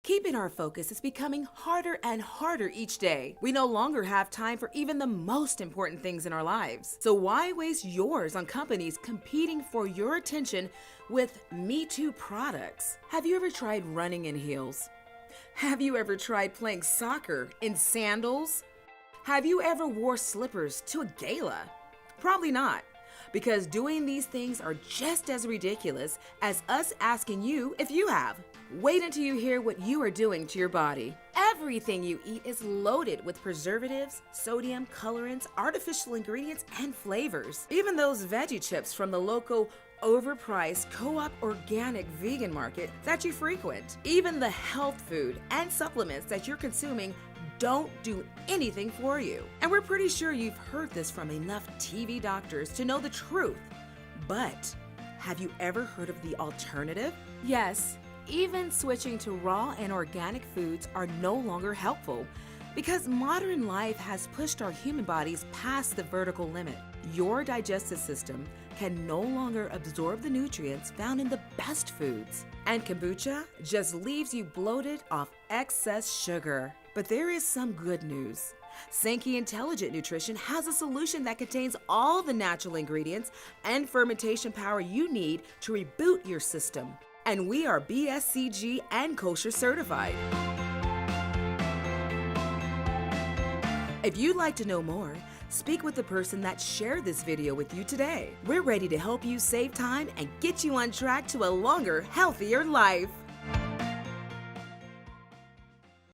Keeping our focus is becoming harder and harder each day. We no longer have time for even the most important things in our lives. So why waste yours on companies competing for your attention with Me Too products? Have you ever tried running in heels? Have you ever tried playing soccer in sandals? Have you ever wore slippers to a gala? Probably not, because doing these things are just as ridiculous as us asking you if you have. Wait until you hear what you are doing to your body. Everything you eat is loaded with preservatives, sodium, colorants, artificial ingredients, and flavors. Even those veggie chips from the local overpriced co-op organic vegan market that you frequent. Even the health food and supplements that you're consuming don't do anything for you. And we're pretty sure you've heard this from enough TV doctors to know the truth. But have you ever heard of the alternative? Yes, even switching to raw and organic foods are no longer helpful because modern life has pushed our human bodies past the vertical limit. Your digestive system can no longer absorb the nutrients found in the best foods. And kombucha just leaves you bloated off excess sugar. But there is some good news. Sanki Intelligent Nutrition has a solution that contains all the natural ingredients and fermentation power you need to reboot your system. And we are BSCG and kosher certified. If you'd like to know more, speak with the person that shared this video with you today. We're ready to help you save time and get you on track to a longer, healthier life.